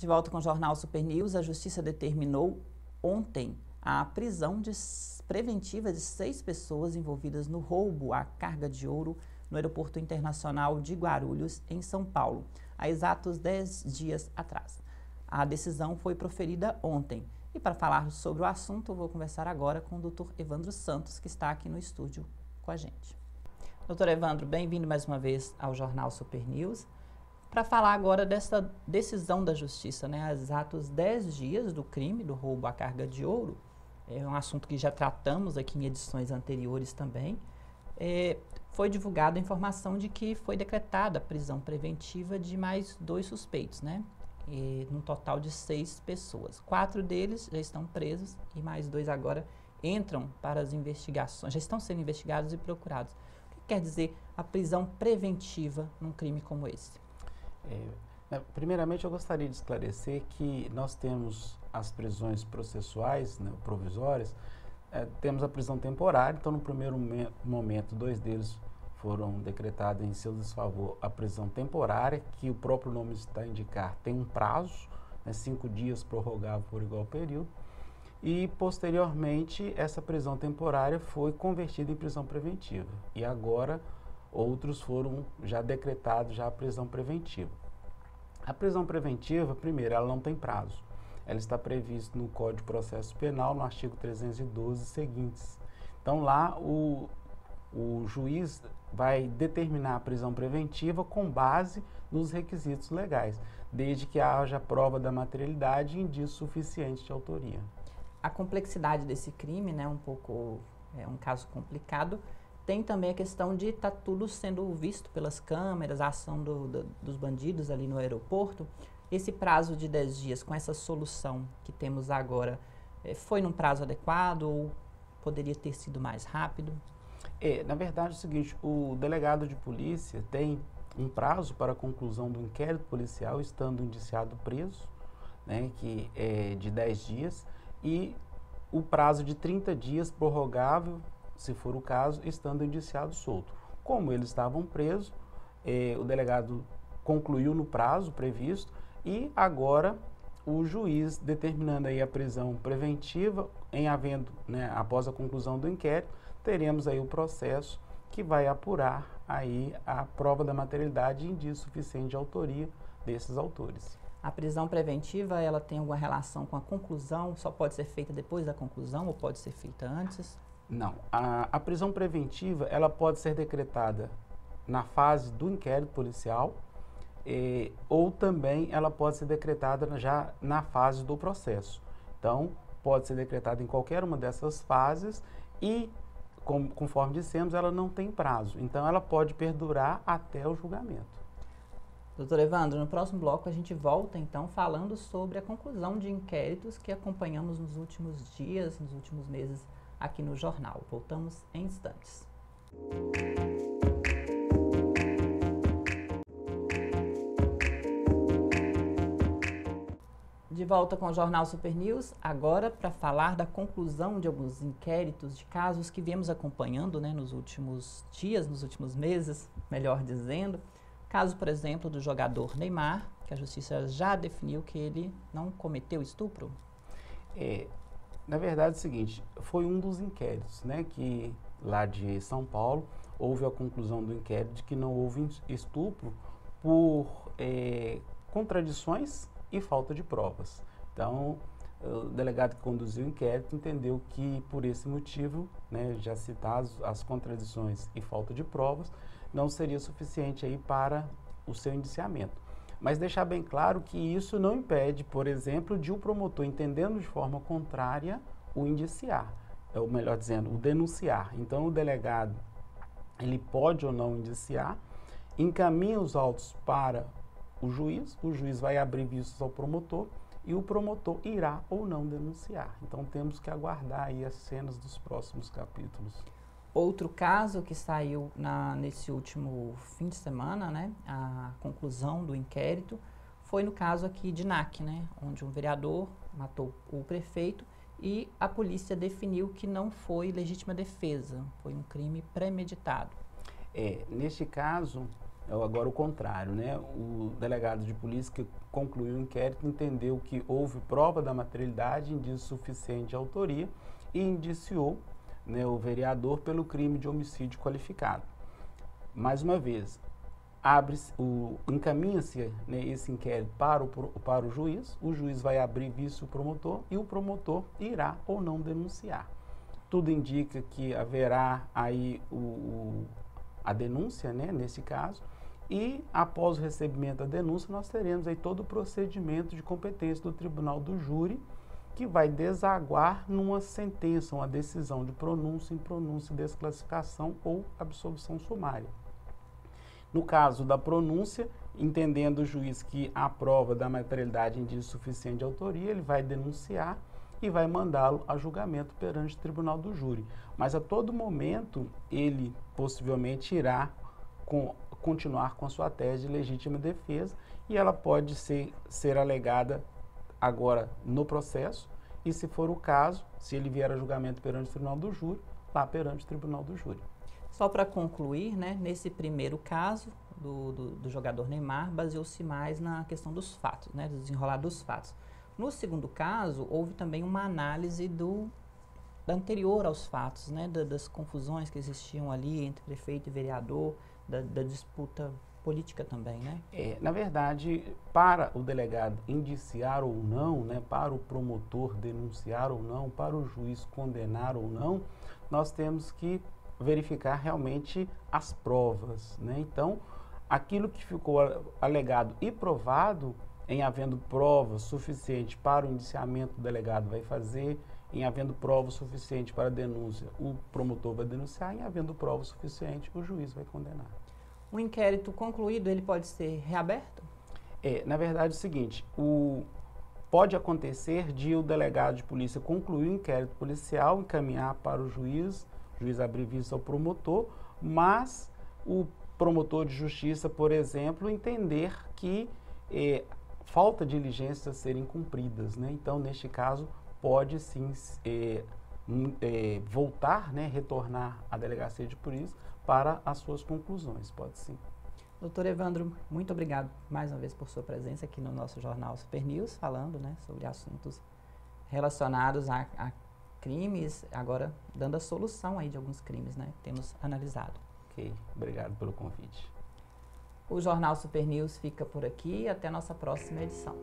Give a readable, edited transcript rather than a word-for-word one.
De volta com o Jornal Super News, a Justiça determinou ontem a prisão preventiva de 6 pessoas envolvidas no roubo à carga de ouro no Aeroporto Internacional de Guarulhos, em São Paulo, há exatos 10 dias atrás. A decisão foi proferida ontem. E para falar sobre o assunto, eu vou conversar agora com o Dr. Evandro Santos, que está aqui no estúdio com a gente. Dr. Evandro, bem-vindo mais uma vez ao Jornal Super News. Para falar agora dessa decisão da Justiça, né, há exatos 10 dias do crime do roubo à carga de ouro, é um assunto que já tratamos aqui em edições anteriores também, foi divulgada a informação de que foi decretada a prisão preventiva de mais 2 suspeitos, né, num total de 6 pessoas. 4 deles já estão presos e mais 2 agora entram para as investigações, já estão sendo investigados e procurados. O que quer dizer a prisão preventiva num crime como esse? Primeiramente, eu gostaria de esclarecer que nós temos as prisões processuais, né, provisórias, temos a prisão temporária. Então, no primeiro momento, 2 deles foram decretados em seu desfavor a prisão temporária, que o próprio nome está a indicar, tem um prazo, né, 5 dias prorrogável por igual período, e posteriormente essa prisão temporária foi convertida em prisão preventiva, e agora outros foram já decretados já a prisão preventiva. A prisão preventiva, primeiro, ela não tem prazo. Ela está prevista no Código de Processo Penal, no artigo 312 e seguintes. Então, lá o juiz vai determinar a prisão preventiva com base nos requisitos legais, desde que haja prova da materialidade e indício suficiente de autoria. A complexidade desse crime, né, é um caso complicado. Tem também a questão de estar tudo sendo visto pelas câmeras, a ação dos bandidos ali no aeroporto. Esse prazo de 10 dias, com essa solução que temos agora, foi num prazo adequado ou poderia ter sido mais rápido? Na verdade é o seguinte, o delegado de polícia tem um prazo para a conclusão do inquérito policial, estando o indiciado preso, né, que é de 10 dias, e o prazo de 30 dias prorrogável, se for o caso, estando indiciado solto. Como eles estavam presos, o delegado concluiu no prazo previsto e agora o juiz determinando aí a prisão preventiva, em havendo, né, após a conclusão do inquérito, teremos aí o processo que vai apurar aí a prova da materialidade e indício suficiente de autoria desses autores. A prisão preventiva, ela tem alguma relação com a conclusão? Só pode ser feita depois da conclusão ou pode ser feita antes? Não, a prisão preventiva ela pode ser decretada na fase do inquérito policial ou também ela pode ser decretada já na fase do processo. Então, pode ser decretada em qualquer uma dessas fases e, conforme dissemos, ela não tem prazo. Então, ela pode perdurar até o julgamento. Doutor Evandro, no próximo bloco a gente volta então falando sobre a conclusão de inquéritos que acompanhamos nos últimos dias, nos últimos meses aqui no jornal. Voltamos em instantes. De volta com o Jornal Super News, agora para falar da conclusão de alguns inquéritos de casos que viemos acompanhando, né, nos últimos dias, nos últimos meses, melhor dizendo. Caso, por exemplo, do jogador Neymar, que a Justiça já definiu que ele não cometeu estupro. Na verdade é o seguinte, foi um dos inquéritos, né, que lá de São Paulo houve a conclusão do inquérito de que não houve estupro por contradições e falta de provas. Então, o delegado que conduziu o inquérito entendeu que por esse motivo, né, já citadas as contradições e falta de provas, não seria suficiente aí para o seu indiciamento. Mas deixar bem claro que isso não impede, por exemplo, de o promotor, entendendo de forma contrária, o indiciar, ou melhor dizendo, o denunciar. Então, o delegado, ele pode ou não indiciar, encaminha os autos para o juiz vai abrir vistas ao promotor e o promotor irá ou não denunciar. Então, temos que aguardar aí as cenas dos próximos capítulos. Outro caso que saiu nesse último fim de semana, né, a conclusão do inquérito, foi no caso aqui de NAC, né, onde um vereador matou o prefeito e a polícia definiu que não foi legítima defesa, foi um crime premeditado. Neste caso, agora o contrário, né? O delegado de polícia que concluiu o inquérito entendeu que houve prova da materialidade, indício suficiente de autoria e indiciou, né, o vereador pelo crime de homicídio qualificado. Mais uma vez, encaminha-se, né, esse inquérito para o juiz vai abrir vício promotor e o promotor irá ou não denunciar. Tudo indica que haverá aí a denúncia, né, nesse caso, e após o recebimento da denúncia nós teremos aí todo o procedimento de competência do tribunal do júri, que vai desaguar numa sentença, uma decisão de pronúncia, impronúncia, desclassificação ou absolvição sumária. No caso da pronúncia, entendendo o juiz que a prova da materialidade é indício suficiente de autoria, ele vai denunciar e vai mandá-lo a julgamento perante o tribunal do júri. Mas a todo momento ele possivelmente irá continuar com a sua tese de legítima defesa e ela pode ser alegada agora no processo e, se for o caso, se ele vier a julgamento perante o tribunal do júri, lá perante o tribunal do júri. Só para concluir, né, nesse primeiro caso do jogador Neymar, baseou-se mais na questão dos fatos, né, do desenrolar dos fatos. No segundo caso, houve também uma análise anterior aos fatos, né, das confusões que existiam ali entre prefeito e vereador, da disputa política também, né? Na verdade, para o delegado indiciar ou não, né, para o promotor denunciar ou não, para o juiz condenar ou não, nós temos que verificar realmente as provas, né? Então, aquilo que ficou alegado e provado, em havendo prova suficiente para o indiciamento, o delegado vai fazer, em havendo prova suficiente para a denúncia, o promotor vai denunciar, em havendo prova suficiente, o juiz vai condenar. O inquérito concluído, ele pode ser reaberto? Na verdade é o seguinte, pode acontecer de o delegado de polícia concluir o inquérito policial, encaminhar para o juiz abrir vista ao promotor, mas o promotor de justiça, por exemplo, entender que falta diligências a serem cumpridas, né? Então, neste caso, pode sim voltar, né, retornar à delegacia de polícia para as suas conclusões, pode sim. Doutor Evandro, muito obrigado mais uma vez por sua presença aqui no nosso jornal Super News, falando, né, sobre assuntos relacionados a crimes, agora dando a solução aí de alguns crimes, né, que temos analisado. Ok, obrigado pelo convite. O Jornal Super News fica por aqui e até a nossa próxima edição.